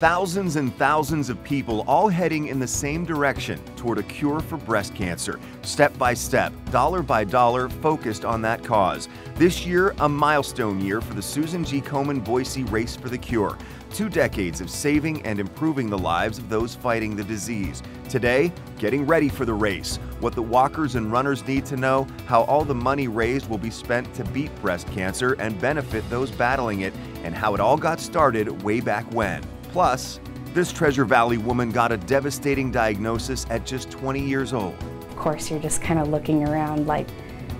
Thousands and thousands of people all heading in the same direction toward a cure for breast cancer. Step by step, dollar by dollar, focused on that cause. This year, a milestone year for the Susan G. Komen Boise Race for the Cure. 2 decades of saving and improving the lives of those fighting the disease. Today, getting ready for the race. What the walkers and runners need to know, how all the money raised will be spent to beat breast cancer and benefit those battling it, and how it all got started way back when. Plus, this Treasure Valley woman got a devastating diagnosis at just 20 years old. Of course, you're just kind of looking around like,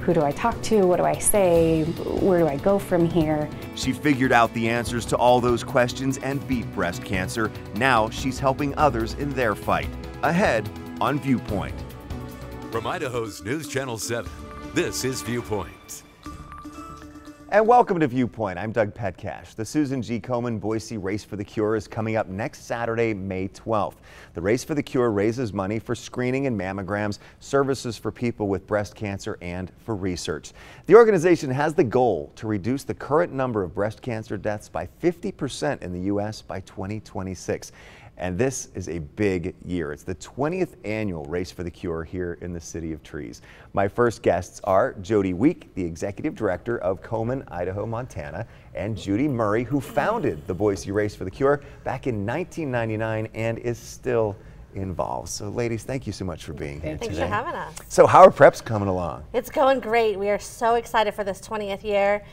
who do I talk to? What do I say? Where do I go from here? She figured out the answers to all those questions and beat breast cancer. Now she's helping others in their fight. Ahead on Viewpoint. From Idaho's News Channel 7, this is Viewpoint. And welcome to Viewpoint. I'm Doug Petcash. The Susan G. Komen Boise Race for the Cure is coming up next Saturday, May 12th. The Race for the Cure raises money for screening and mammograms, services for people with breast cancer, and for research. The organization has the goal to reduce the current number of breast cancer deaths by 50% in the U.S. by 2026. And this is a big year. It's the 20th annual Race for the Cure here in the City of Trees. My first guests are Jody Week, the Executive Director of Komen Idaho Montana, and Judy Murray, who founded the Boise Race for the Cure back in 1999 and is still involved. So ladies, thank you so much for being here today. Thanks for having us. So how are preps coming along? It's going great. We are so excited for this 20th year.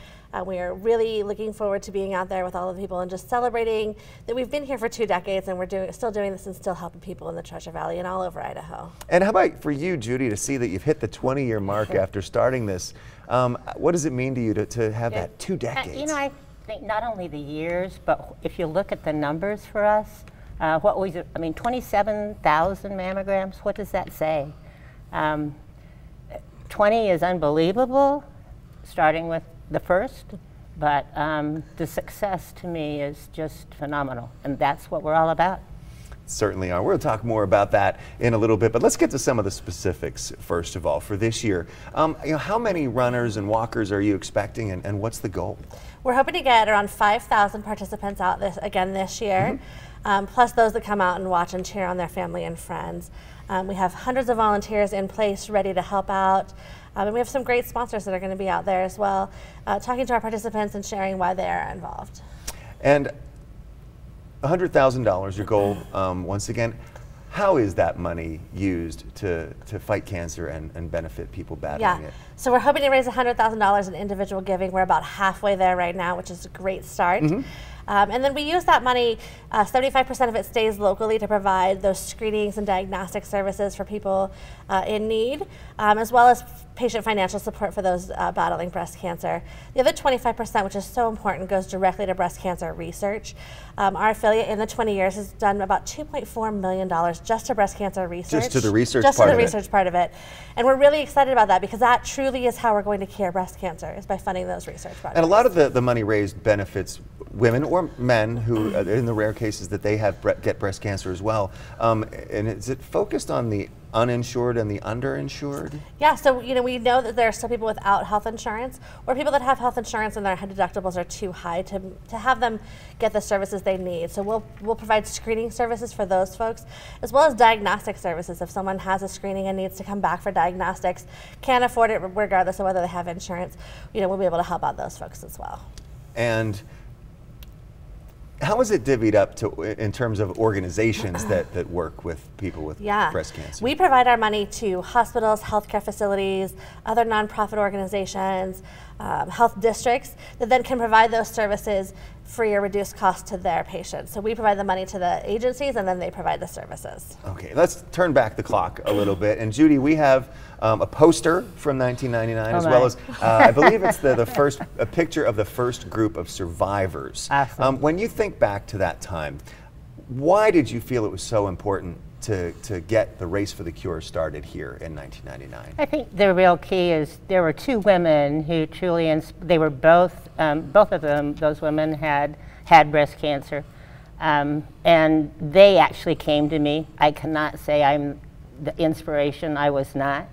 We are really looking forward to being out there with all of the people and just celebrating that we've been here for 2 decades and we're still doing this and still helping people in the Treasure Valley and all over Idaho. And how about for you, Judy, to see that you've hit the 20-year mark after starting this? What does it mean to you to have that 2 decades? You know, I think not only the years, but if you look at the numbers for us, what was it? I mean, 27,000 mammograms. What does that say? 20 is unbelievable, starting with the first, but the success to me is just phenomenal, and that's what we're all about. Certainly are. We'll talk more about that in a little bit, but let's get to some of the specifics first of all for this year. How many runners and walkers are you expecting, and what's the goal? We're hoping to get around 5,000 participants out this year, plus those that come out and watch and cheer on their family and friends. We have hundreds of volunteers in place ready to help out. And we have some great sponsors that are going to be out there as well, talking to our participants and sharing why they are involved. And $100,000, your goal, once again. How is that money used to fight cancer and benefit people battling it? So we're hoping to raise $100,000 in individual giving. We're about halfway there right now, which is a great start. And then we use that money, 75% of it stays locally to provide those screenings and diagnostic services for people in need, as well as patient financial support for those battling breast cancer. The other 25%, which is so important, goes directly to breast cancer research. Our affiliate in the 20 years has done about $2.4 million just to breast cancer research. Just to the research part of it? Just to the research part of it. And we're really excited about that because that truly is how we're going to cure breast cancer, is by funding those research projects. And a lot of the money raised benefits women or men who, in the rare cases that they have get breast cancer as well. And is it focused on the uninsured and the underinsured? Yeah, so we know that there are some people without health insurance or people that have health insurance and their deductibles are too high to have them get the services they need. So we'll provide screening services for those folks, as well as diagnostic services. If someone has a screening and needs to come back for diagnostics, can't afford it regardless of whether they have insurance, we'll be able to help out those folks as well. And how is it divvied up in terms of organizations that work with people with breast cancer? We provide our money to hospitals, healthcare facilities, other nonprofit organizations, health districts that then can provide those services free or reduced cost to their patients. So we provide the money to the agencies and then they provide the services. Okay, let's turn back the clock a little bit. And Judy, we have a poster from 1999 as well as, I believe it's a picture of the first group of survivors. Awesome. When you think back to that time, why did you feel it was so important to get the Race for the Cure started here in 1999? I think the real key is there were 2 women who truly, they were both of them, those women had breast cancer. And they actually came to me. I cannot say I'm the inspiration, I was not.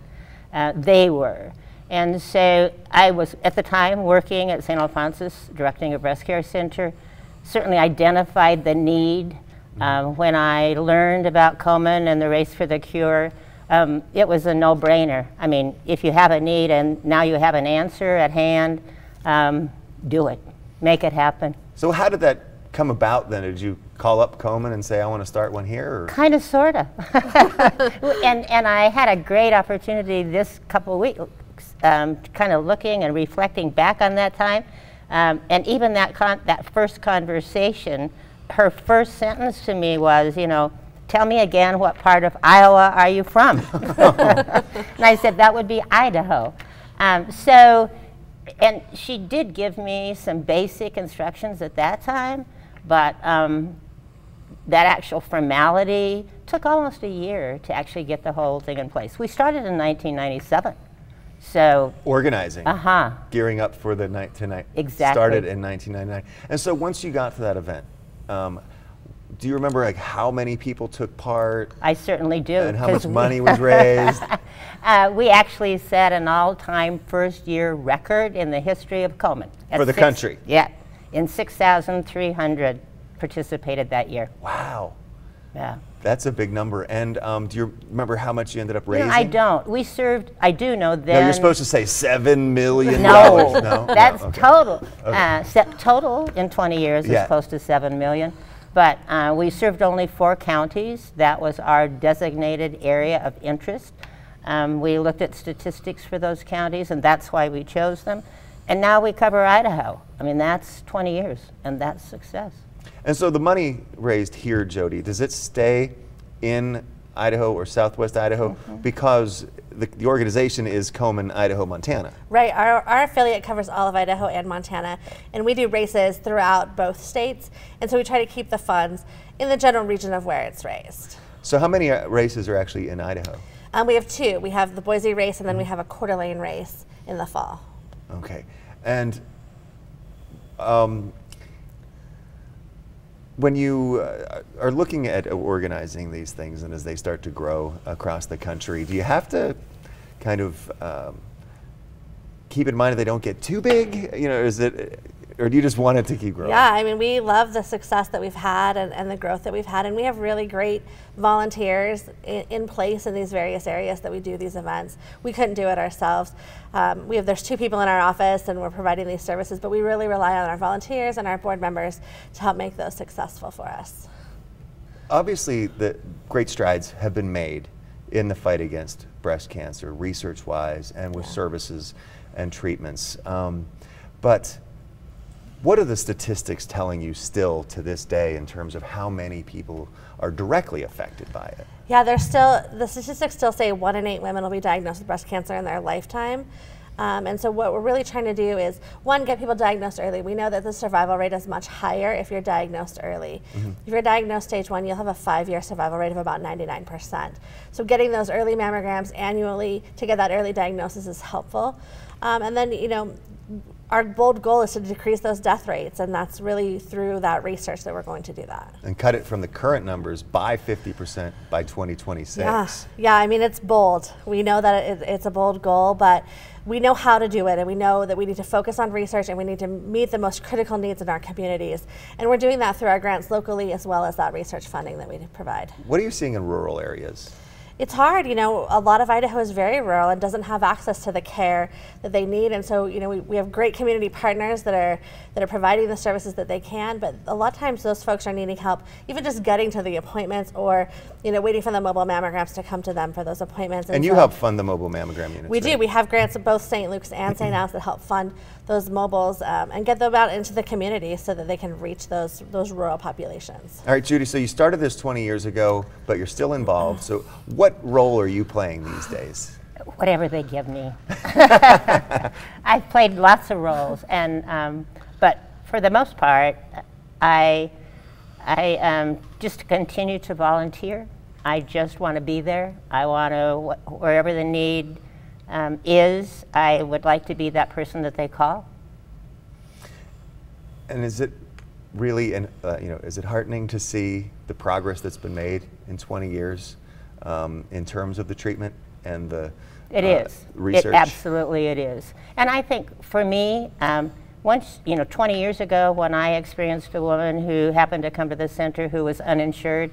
They were. And so I was, at the time, working at St. Alphonsus, directing a breast care center, certainly identified the need When I learned about Komen and the Race for the Cure, it was a no-brainer. I mean, if you have a need and now you have an answer at hand, do it. Make it happen. So how did that come about then? Did you call up Komen and say, I want to start one here? Or? Kind of, sort of. and I had a great opportunity this couple of weeks, kind of looking and reflecting back on that time. And even that first conversation, her first sentence to me was, you know, tell me again, what part of Iowa are you from? And I said, that would be Idaho. And she did give me some basic instructions at that time, but that actual formality took almost a year to actually get the whole thing in place. We started in 1997. So organizing, gearing up for the night tonight. Exactly. Started in 1999. And so once you got to that event, do you remember like how many people took part? I certainly do. And how much money was raised? We actually set an all-time first-year record in the history of Komen. For the country? Yeah, in 6,300 participated that year. Wow. Yeah. That's a big number. And do you remember how much you ended up raising? No, I don't. We served, I do know then. No, you're supposed to say $7 million. No, that's okay. total. Okay. Total in 20 years is close to $7 million. But we served only 4 counties. That was our designated area of interest. We looked at statistics for those counties, and that's why we chose them. And now we cover Idaho. I mean, that's 20 years, and that's success. And so the money raised here, Jody, does it stay in Idaho or Southwest Idaho? Because the organization is Komen Idaho Montana. Right, our affiliate covers all of Idaho and Montana, and we do races throughout both states, and so we try to keep the funds in the general region of where it's raised. So how many races are actually in Idaho? We have 2. We have the Boise race, and then we have a Coeur d'Alene race in the fall. Okay, and when you are looking at organizing these things and as they start to grow across the country, do you have to kind of keep in mind that they don't get too big? You know, or do you just want it to keep growing? Yeah, I mean, we love the success that we've had and the growth that we've had, and we have really great volunteers in place in these various areas that we do these events. We couldn't do it ourselves. There's 2 people in our office, and we're providing these services, but we really rely on our volunteers and our board members to help make those successful for us. Obviously, the great strides have been made in the fight against breast cancer, research-wise, and with services and treatments. But what are the statistics telling you still to this day in terms of how many people are directly affected by it? Yeah, the statistics still say 1 in 8 women will be diagnosed with breast cancer in their lifetime. And so what we're really trying to do is, 1, get people diagnosed early. We know that the survival rate is much higher if you're diagnosed early. If you're diagnosed stage 1, you'll have a 5-year survival rate of about 99%. So getting those early mammograms annually to get that early diagnosis is helpful. And then, you know, our bold goal is to decrease those death rates, and that's really through that research that we're going to do that. And cut it from the current numbers by 50% by 2026. Yeah, I mean, it's bold. We know that it's a bold goal, but we know how to do it, and we know that we need to focus on research, and we need to meet the most critical needs in our communities. And we're doing that through our grants locally, as well as that research funding that we provide. What are you seeing in rural areas? It's hard, you know, a lot of Idaho is very rural and doesn't have access to the care that they need, and so, you know, we have great community partners that are providing the services that they can, but a lot of times those folks are needing help even just getting to the appointments, or, you know, waiting for the mobile mammograms to come to them for those appointments. And you so help fund the mobile mammogram units, We right? do. We have grants at both St. Luke's and St. Al's that help fund those mobiles and get them out into the community so that they can reach those rural populations. All right, Judy, so you started this 20 years ago, but you're still involved. So what role are you playing these days? Whatever they give me. I've played lots of roles, and but for the most part, I just continue to volunteer. I just want to be there. I want to, wherever the need is, I would like to be that person that they call. And is it really, you know, is it heartening to see the progress that's been made in 20 years in terms of the treatment and the It is. research? Absolutely it is. And I think for me, once, 20 years ago when I experienced a woman who happened to come to the center who was uninsured,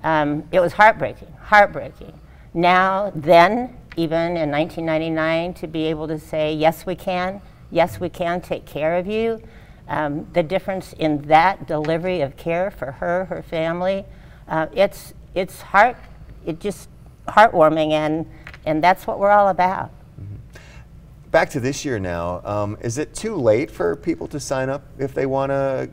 it was heartbreaking, heartbreaking. Now, then, even in 1999, to be able to say, yes, we can take care of you, the difference in that delivery of care for her, her family, it's just heartwarming, and that's what we're all about. Back to this year now, is it too late for people to sign up if they want to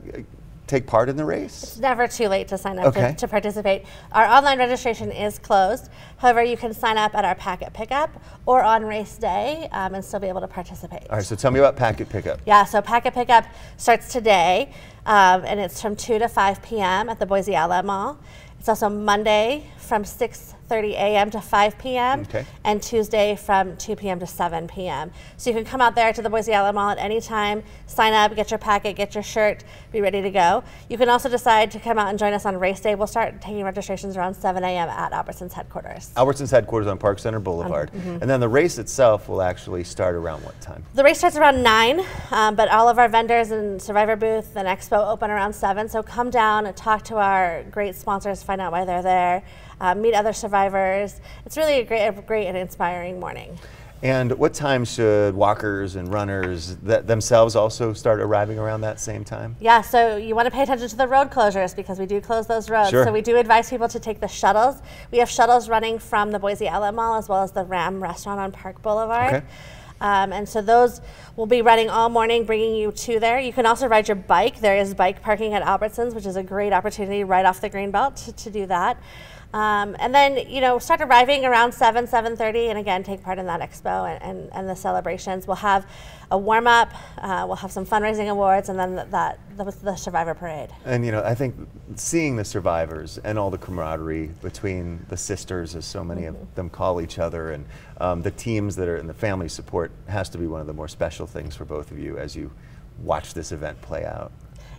take part in the race? It's never too late to sign up to participate. Our online registration is closed. However, you can sign up at our packet pickup or on race day and still be able to participate. All right, so tell me about packet pickup. Yeah, so packet pickup starts today and it's from 2 to 5 p.m. at the Boise Outlet Mall. It's also Monday from 6:30 a.m. to 5 p.m. and Tuesday from 2 p.m. to 7 p.m. So you can come out there to the Boise Outlet Mall at any time, sign up, get your packet, get your shirt, be ready to go. You can also decide to come out and join us on race day. We'll start taking registrations around 7 a.m. at Albertsons headquarters. Albertsons headquarters on Park Center Boulevard. And then the race itself will actually start around what time? The race starts around 9, but all of our vendors and Survivor booth and Expo open around 7. So come down and talk to our great sponsors, find out why they're there. Meet other survivors. It's really a great and inspiring morning. And what time should walkers and runners themselves also start arriving around that same time? Yeah, so you want to pay attention to the road closures because we do close those roads. Sure. So we do advise people to take the shuttles. We have shuttles running from the Boise Outlet Mall as well as the Ram restaurant on Park Boulevard. And so those will be running all morning, bringing you to there. You can also ride your bike. There is bike parking at Albertsons, which is a great opportunity right off the Greenbelt to do that. And then, start arriving around 7:30, and again, take part in that expo and the celebrations. We'll have a warm-up, we'll have some fundraising awards, and then the Survivor Parade. And, I think seeing the survivors and all the camaraderie between the sisters, as so many of them call each other, and the teams that are in the family support has to be one of the more special things for both of you as you watch this event play out.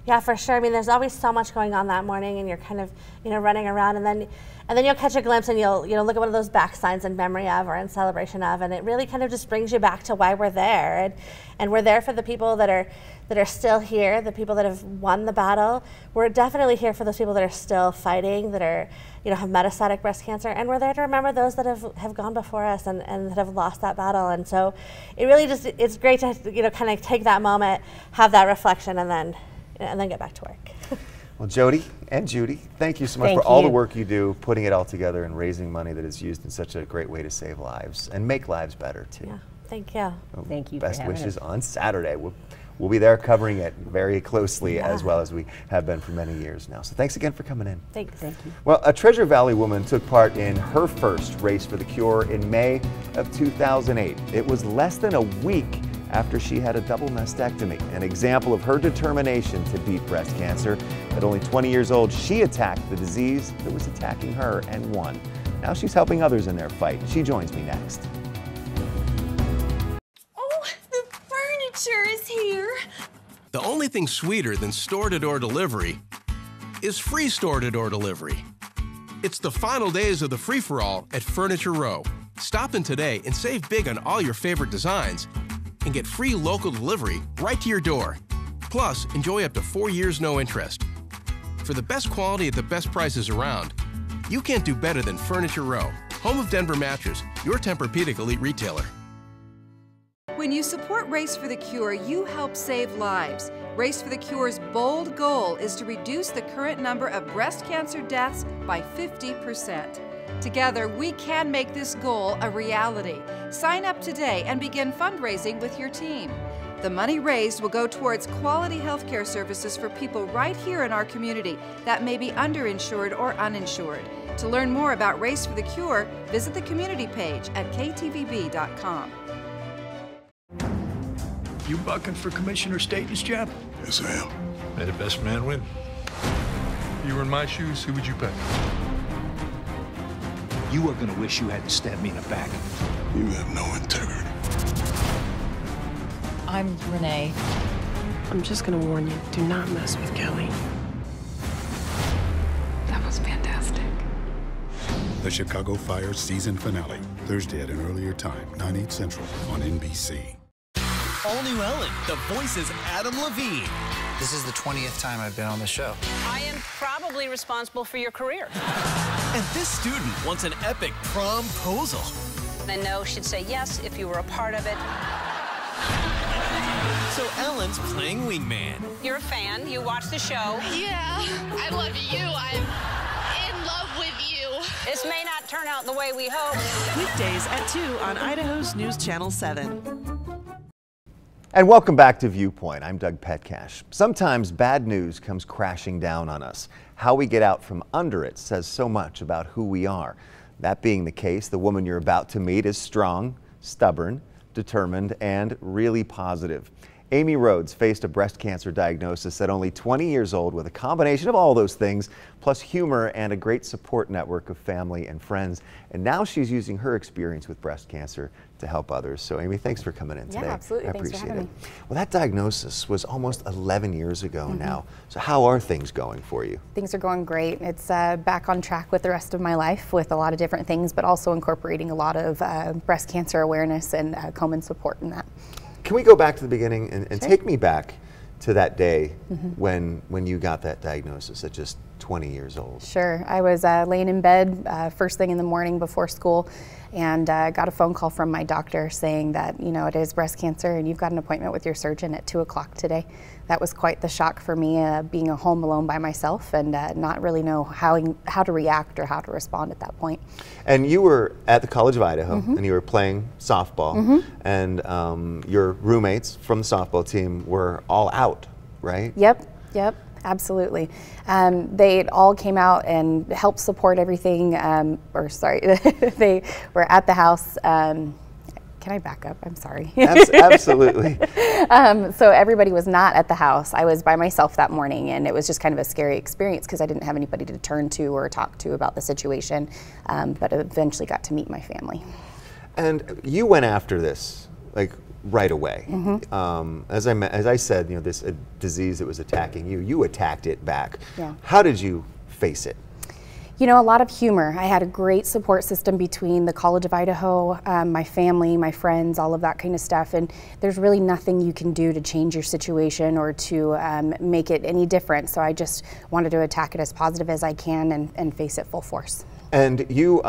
Yeah, for sure. I mean, there's always so much going on that morning, and you're kind of, running around, and then you'll catch a glimpse, and you'll, look at one of those back signs in memory of or in celebration of, and it really kind of just brings you back to why we're there, and we're there for the people that are still here, the people that have won the battle. We're definitely here for those people that are still fighting, that are, have metastatic breast cancer, and we're there to remember those that have gone before us and that have lost that battle. And so, it really just it's great to kind of take that moment, have that reflection, and then get back to work. Well, Jody and Judy, thank you so much for all the work you do, putting it all together and raising money that is used in such a great way to save lives and make lives better too. Yeah, thank you. Well, thank you. Best wishes on Saturday. We'll be there covering it very closely as well as we have been for many years now. So thanks again for coming in. Thanks. Thank you. Well, a Treasure Valley woman took part in her first Race for the Cure in May of 2008. It was less than a week after she had a double mastectomy, an example of her determination to beat breast cancer. At only 20 years old, she attacked the disease that was attacking her and won. Now she's helping others in their fight. She joins me next. Oh, the furniture is here. The only thing sweeter than store-to-door delivery is free store-to-door delivery. It's the final days of the free-for-all at Furniture Row. Stop in today and save big on all your favorite designs and get free local delivery right to your door. Plus, enjoy up to 4 years no interest. For the best quality at the best prices around, you can't do better than Furniture Row, home of Denver Mattress, your Tempur-Pedic elite retailer. When you support Race for the Cure, you help save lives. Race for the Cure's bold goal is to reduce the current number of breast cancer deaths by 50%. Together, we can make this goal a reality. Sign up today and begin fundraising with your team. The money raised will go towards quality healthcare services for people right here in our community that may be underinsured or uninsured. To learn more about Race for the Cure, visit the community page at ktvb.com. You bucking for Commissioner Staten's job? Yes, I am. May the best man win. If you were in my shoes, who would you pick? You are going to wish you hadn't stabbed me in the back. You have no integrity. I'm Renee. I'm just going to warn you, do not mess with Kelly. That was fantastic. The Chicago Fire season finale, Thursday at an earlier time, 9/8 Central on NBC. All new Ellen, the voice is Adam Levine. This is the 20th time I've been on the show. I am probably responsible for your career. And this student wants an epic promposal. I know she'd say yes if you were a part of it. So Ellen's playing wingman. You're a fan, you watch the show. Yeah, I love you. I'm in love with you. This may not turn out the way we hope. Weekdays at 2 on Idaho's News Channel 7. And welcome back to Viewpoint. I'm Doug Petcash. Sometimes bad news comes crashing down on us. How we get out from under it says so much about who we are. That being the case, the woman you're about to meet is strong, stubborn, determined, and really positive. Amy Rhodes faced a breast cancer diagnosis at only 20 years old with a combination of all those things, plus humor and a great support network of family and friends. And now she's using her experience with breast cancer to help others. So Amy, thanks for coming in today. Yeah, absolutely. I Thanks appreciate for having it. me. Well, that diagnosis was almost 11 years ago now. So how are things going for you? Things are going great. It's back on track with the rest of my life with a lot of different things, but also incorporating a lot of breast cancer awareness and Komen support in that. Can we go back to the beginning and Sure. take me back to that day when you got that diagnosis at just 20 years old? Sure. I was laying in bed first thing in the morning before school and got a phone call from my doctor saying that, you know, it is breast cancer and you've got an appointment with your surgeon at 2 o'clock today. That was quite the shock for me, being home alone by myself and not really know how to react or how to respond at that point. And you were at the College of Idaho and you were playing softball and your roommates from the softball team were all out, right? Yep. Absolutely. They all came out and helped support everything, they were at the house. Can I back up? I'm sorry. Absolutely. So everybody was not at the house. I was by myself that morning, and it was just kind of a scary experience because I didn't have anybody to turn to or talk to about the situation, but eventually got to meet my family. And you went after this, like, right away. As I said, you know, this disease that was attacking you, you attacked it back. Yeah. How did you face it? You know, a lot of humor. I had a great support system between the College of Idaho, my family, my friends, all of that kind of stuff. And there's really nothing you can do to change your situation or to make it any different. So I just wanted to attack it as positive as I can and face it full force. And you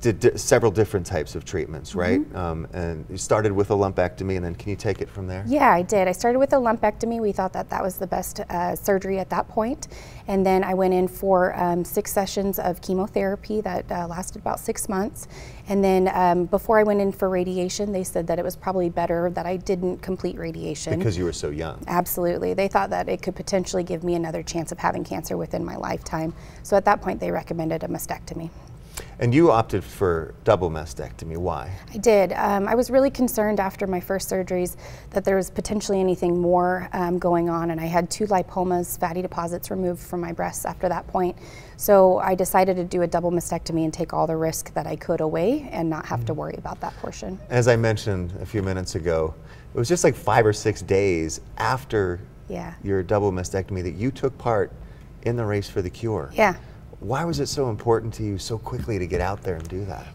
did several different types of treatments, right? And you started with a lumpectomy, and then can you take it from there? Yeah, I did. I started with a lumpectomy. We thought that that was the best surgery at that point. And then I went in for 6 sessions of chemotherapy that lasted about 6 months. And then before I went in for radiation, they said that it was probably better that I didn't complete radiation. Because you were so young. Absolutely. They thought that it could potentially give me another chance of having cancer within my lifetime. So at that point, they recommended a mastectomy. And you opted for double mastectomy. Why? I did. I was really concerned after my first surgeries that there was potentially anything more going on, and I had 2 lipomas, fatty deposits removed from my breasts after that point. So I decided to do a double mastectomy and take all the risk that I could away and not have to worry about that portion. As I mentioned a few minutes ago, it was just like 5 or 6 days after your double mastectomy that you took part in the race for the cure. Yeah. Why was it so important to you so quickly to get out there and do that?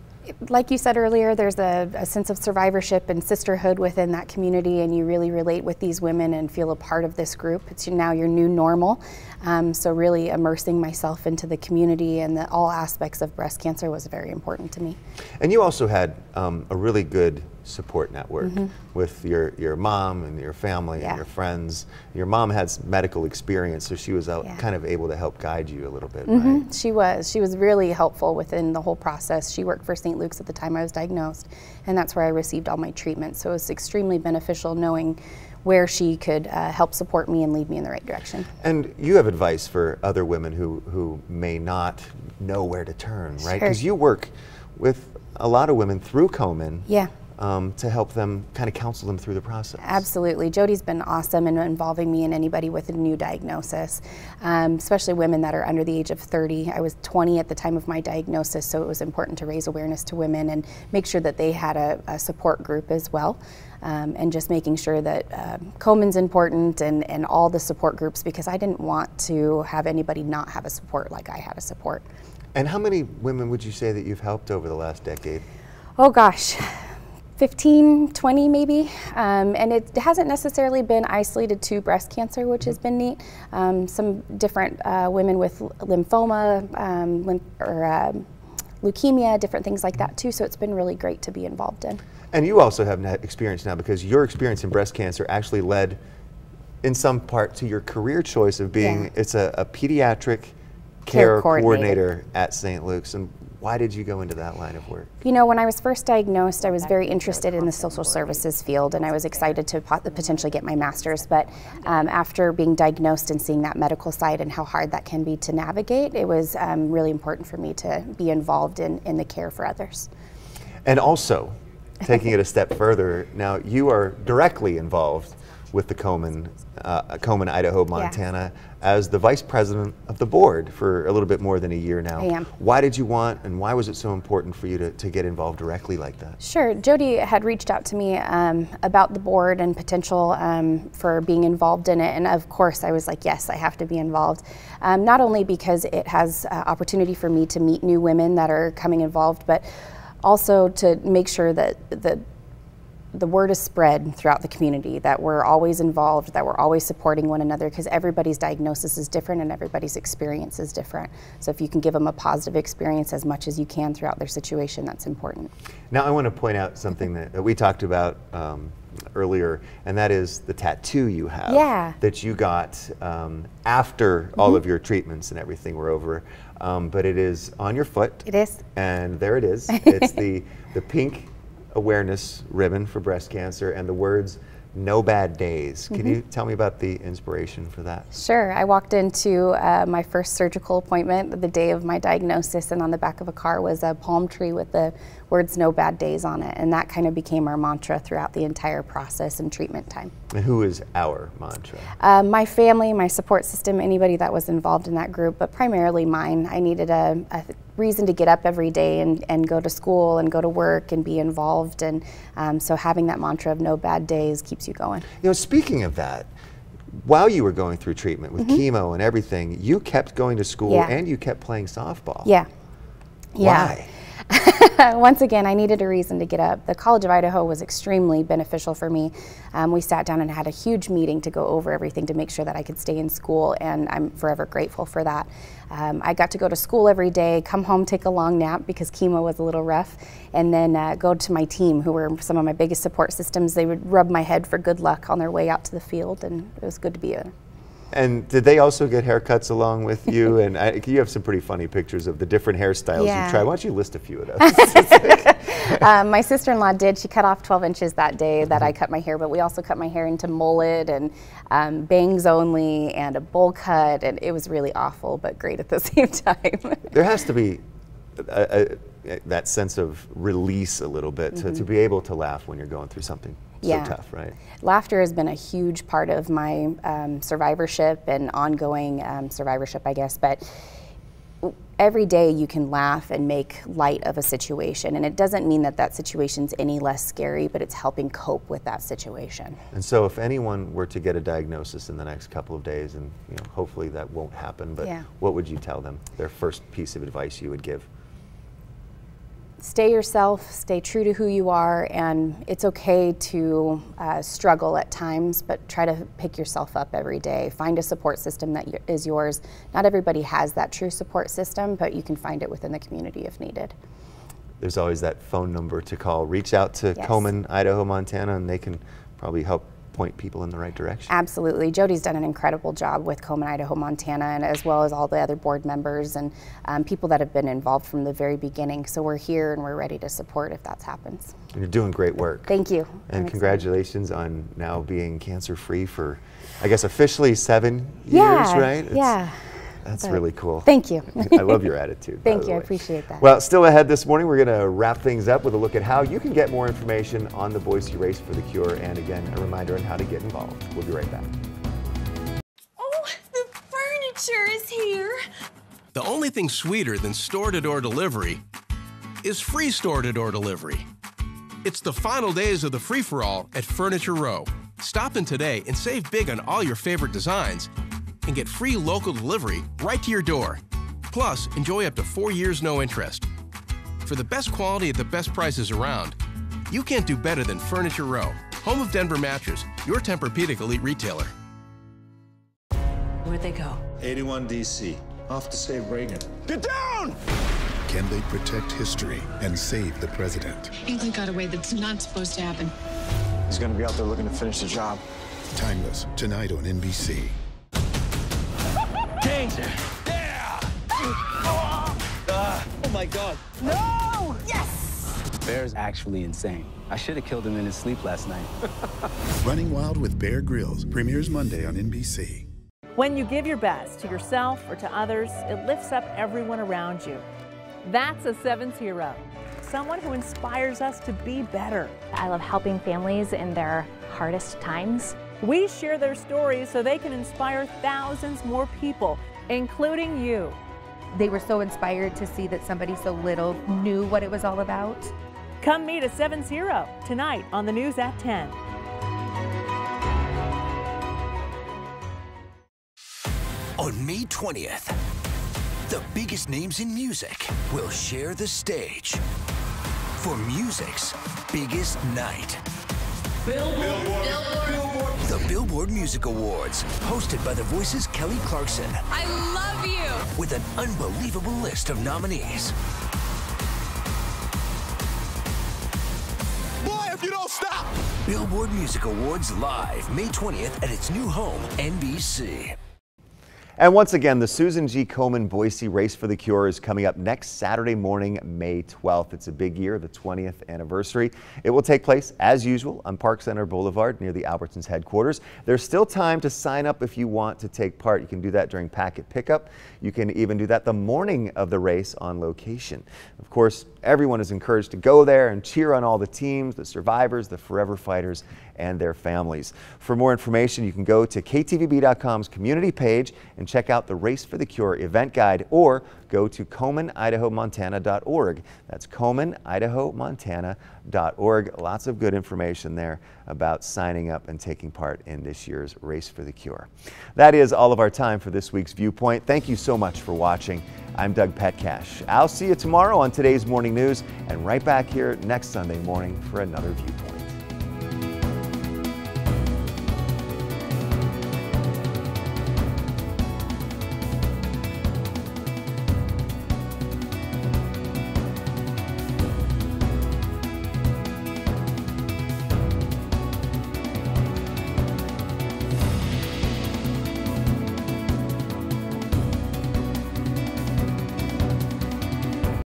Like you said earlier, there's a sense of survivorship and sisterhood within that community, and you really relate with these women and feel a part of this group. It's now your new normal. So really immersing myself into the community and all aspects of breast cancer was very important to me. And you also had a really good support network with your mom and your family and your friends. Your mom has medical experience, so she was kind of able to help guide you a little bit, right? She was really helpful within the whole process. She worked for St. Luke's at the time I was diagnosed, and that's where I received all my treatment. So it was extremely beneficial knowing where she could help support me and lead me in the right direction. And you have advice for other women who may not know where to turn, right? Because you work with a lot of women through Komen. Yeah. To help them, kind of counsel them through the process. Absolutely. Jody's been awesome in involving me and anybody with a new diagnosis, especially women that are under the age of 30. I was 20 at the time of my diagnosis, so it was important to raise awareness to women and make sure that they had a support group as well. And just making sure that Komen's important and all the support groups, because I didn't want to have anybody not have a support like I had a support. And how many women would you say that you've helped over the last decade? Oh gosh. 15, 20 maybe, and it hasn't necessarily been isolated to breast cancer, which has been neat. Some different women with lymphoma, leukemia, different things like that too, so it's been really great to be involved in. And you also have experience now, because your experience in breast cancer actually led in some part to your career choice of being, it's a pediatric care coordinator at St. Luke's. And why did you go into that line of work? You know, when I was first diagnosed, I was very interested in the social services field, and I was excited to potentially get my master's. But after being diagnosed and seeing that medical side and how hard that can be to navigate, it was really important for me to be involved in the care for others. And also, taking it a step further, now you are directly involved with the Komen Idaho Montana as the vice president of the board for a little bit more than a year now. I am. Why did you want, and why was it so important for you to get involved directly like that? Sure. Jody had reached out to me about the board and potential for being involved in it, and of course I was like, yes, I have to be involved. Not only because it has opportunity for me to meet new women that are coming involved, but also to make sure that the word is spread throughout the community, that we're always involved, that we're always supporting one another, because everybody's diagnosis is different and everybody's experience is different. So if you can give them a positive experience as much as you can throughout their situation, that's important. Now I want to point out something that we talked about earlier, and that is the tattoo you have that you got after all of your treatments and everything were over. But it is on your foot. It is. And there it is. It's the pink awareness ribbon for breast cancer and the words "No Bad Days." Can you tell me about the inspiration for that? Sure. I walked into my first surgical appointment the day of my diagnosis, and on the back of a car was a palm tree with the words "No Bad Days" on it, and that kind of became our mantra throughout the entire process and treatment time. And who is our mantra? My family, my support system, anybody that was involved in that group, but primarily mine. I needed a reason to get up every day and go to school and go to work and be involved, and so having that mantra of no bad days keeps you going. You know, speaking of that, while you were going through treatment with chemo and everything, you kept going to school and you kept playing softball. Why? Once again, I needed a reason to get up. The College of Idaho was extremely beneficial for me. We sat down and had a huge meeting to go over everything to make sure that I could stay in school, and I'm forever grateful for that. I got to go to school every day, come home, take a long nap because chemo was a little rough, and then go to my team, who were some of my biggest support systems. They would rub my head for good luck on their way out to the field, and it was good to be there. And did they also get haircuts along with you? And you have some pretty funny pictures of the different hairstyles you tried. Why don't you list a few of those? My sister-in-law did. She cut off 12 inches that day that I cut my hair, but we also cut my hair into mullet and bangs only and a bowl cut, and it was really awful, but great at the same time. There has to be that sense of release a little bit to be able to laugh when you're going through something so tough, right? Laughter has been a huge part of my survivorship and ongoing survivorship, I guess, but every day you can laugh and make light of a situation, and it doesn't mean that that situation's any less scary, but it's helping cope with that situation. And so if anyone were to get a diagnosis in the next couple of days, and hopefully that won't happen, but what would you tell them, their first piece of advice you would give? Stay yourself, stay true to who you are, and it's okay to struggle at times, but try to pick yourself up every day. Find a support system that is yours. Not everybody has that true support system, but you can find it within the community if needed. There's always that phone number to call. Reach out to Komen Idaho Montana, and they can probably help point people in the right direction. Absolutely. Jody's done an incredible job with Komen Idaho Montana, and as well as all the other board members and people that have been involved from the very beginning. So we're here and we're ready to support if that happens. And you're doing great work. Thank you. And congratulations on now being cancer-free for, I guess, officially 7 years, right? That's really cool. Thank you. I love your attitude. Thank you. I appreciate that. Well, still ahead this morning, we're going to wrap things up with a look at how you can get more information on the Boise Race for the Cure, and again, a reminder on how to get involved. We'll be right back. Oh, the furniture is here. The only thing sweeter than store-to-door delivery is free store-to-door delivery. It's the final days of the free-for-all at Furniture Row. Stop in today and save big on all your favorite designs and get free local delivery right to your door. Plus, enjoy up to 4 years no interest. For the best quality at the best prices around, You can't do better than Furniture Row, home of Denver Mattress, your Tempur-Pedic elite retailer. Where'd they go? 81 DC. Off to save Reagan. Get down! Can they protect history and save the president? England got away. That's not supposed to happen. He's gonna be out there looking to finish the job. Timeless, tonight on NBC. Danger! Yeah! Oh my God. No! Yes! Bear's actually insane. I should have killed him in his sleep last night. Running Wild with Bear Grylls premieres Monday on NBC. When you give your best to yourself or to others, it lifts up everyone around you. That's a Sevens hero, someone who inspires us to be better. I love helping families in their hardest times. We share their stories so they can inspire thousands more people, including you. They were so inspired to see that somebody so little knew what it was all about. Come meet a Sevens hero tonight on the news at 10. On May 20th, the biggest names in music will share the stage for music's biggest night. The Billboard Music Awards, hosted by The Voice's Kelly Clarkson. I love you. With an unbelievable list of nominees. Boy, if you don't stop! Billboard Music Awards live May 20th at its new home, NBC. And once again, the Susan G. Komen Boise Race for the Cure is coming up next Saturday morning, May 12th. It's a big year, the 20th anniversary. It will take place, as usual, on Park Center Boulevard near the Albertsons headquarters. There's still time to sign up if you want to take part. You can do that during packet pickup. You can even do that the morning of the race on location. Of course, everyone is encouraged to go there and cheer on all the teams, the survivors, the forever fighters, and their families. For more information, you can go to KTVB.com's community page and check out the Race for the Cure event guide, or go to KomenIdahoMontana.org. That's KomenIdahoMontana.org. Lots of good information there about signing up and taking part in this year's Race for the Cure. That is all of our time for this week's Viewpoint. Thank you so much for watching. I'm Doug Petcash. I'll see you tomorrow on today's Morning News and right back here next Sunday morning for another Viewpoint.